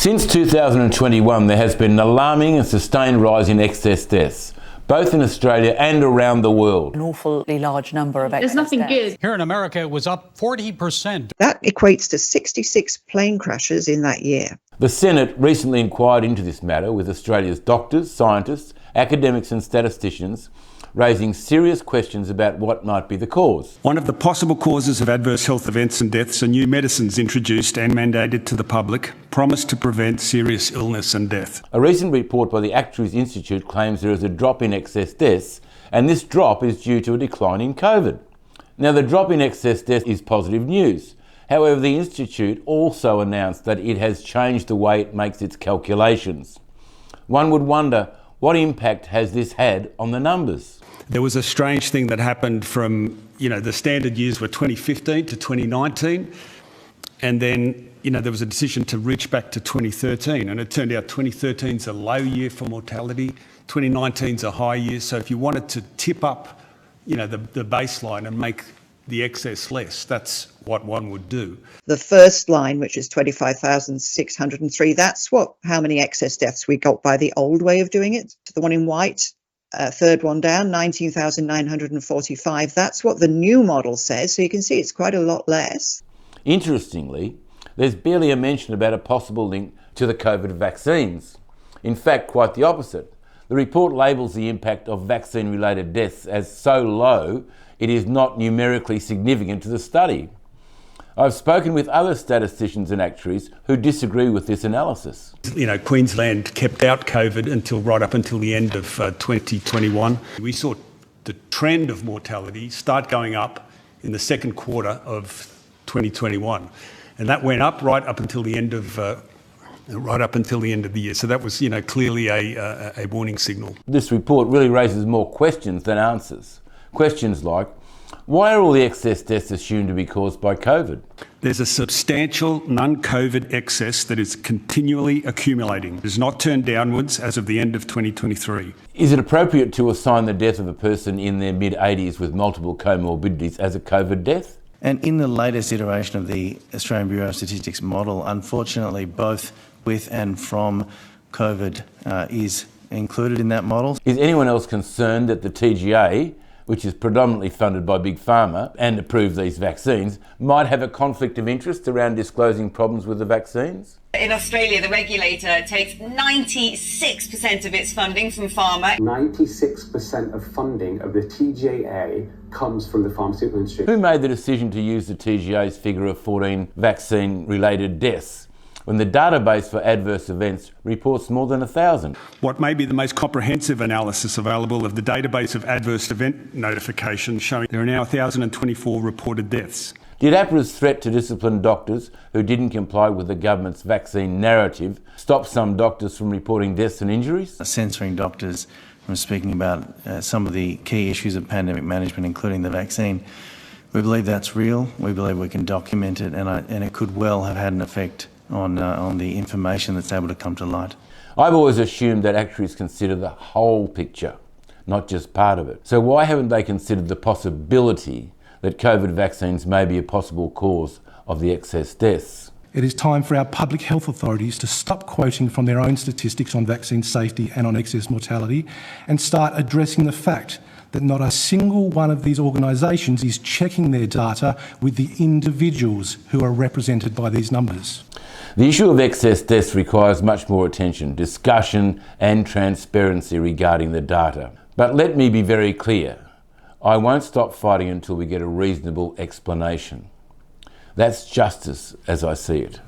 Since 2021, there has been an alarming and sustained rise in excess deaths, both in Australia and around the world. An awfully large number of excess There's nothing deaths. good. Here in America, it was up 40%. That equates to 66 plane crashes in that year. The Senate recently inquired into this matter, with Australia's doctors, scientists, academics and statisticians raising serious questions about what might be the cause. One of the possible causes of adverse health events and deaths are new medicines introduced and mandated to the public, promised to prevent serious illness and death. A recent report by the Actuaries Institute claims there is a drop in excess deaths, and this drop is due to a decline in COVID. Now, the drop in excess deaths is positive news. However, the Institute also announced that it has changed the way it makes its calculations. One would wonder, what impact has this had on the numbers? There was a strange thing that happened from, the standard years were 2015 to 2019, and then, there was a decision to reach back to 2013, and it turned out 2013 is a low year for mortality, 2019 is a high year, so if you wanted to tip up, the baseline and make the excess less, that's what one would do. The first line, which is 25,603, that's how many excess deaths we got by the old way of doing it. The one in white, third one down, 19,945. That's what the new model says. So you can see it's quite a lot less. Interestingly, there's barely a mention about a possible link to the COVID vaccines. In fact, quite the opposite. The report labels the impact of vaccine-related deaths as so low, it is not numerically significant to the study. I've spoken with other statisticians and actuaries who disagree with this analysis. Queensland kept out COVID right up until the end of 2021. We saw the trend of mortality start going up in the second quarter of 2021, and that went up right up until the end of the year. So that was, clearly a warning signal. This report really raises more questions than answers. Questions like, why are all the excess deaths assumed to be caused by COVID? There's a substantial non-COVID excess that is continually accumulating. It has not turned downwards as of the end of 2023. Is it appropriate to assign the death of a person in their mid-80s with multiple comorbidities as a COVID death? And in the latest iteration of the Australian Bureau of Statistics model, unfortunately, both with and from COVID is included in that model. Is anyone else concerned that the TGA, which is predominantly funded by Big Pharma and approves these vaccines, might have a conflict of interest around disclosing problems with the vaccines? In Australia, the regulator takes 96% of its funding from pharma. 96% of funding of the TGA comes from the pharmaceutical industry. Who made the decision to use the TGA's figure of 14 vaccine-related deaths when the database for adverse events reports more than 1,000? What may be the most comprehensive analysis available of the database of adverse event notifications showing there are now 1,024 reported deaths. Did APRA's threat to discipline doctors who didn't comply with the government's vaccine narrative stop some doctors from reporting deaths and injuries? Censoring doctors from speaking about some of the key issues of pandemic management, including the vaccine. We believe that's real. We believe we can document it, and it could well have had an effect on the information that's able to come to light. I've always assumed that actuaries consider the whole picture, not just part of it. So why haven't they considered the possibility that COVID vaccines may be a possible cause of the excess deaths? It is time for our public health authorities to stop quoting from their own statistics on vaccine safety and on excess mortality and start addressing the fact that not a single one of these organisations is checking their data with the individuals who are represented by these numbers. The issue of excess deaths requires much more attention, discussion and transparency regarding the data. But let me be very clear, I won't stop fighting until we get a reasonable explanation. That's justice as I see it.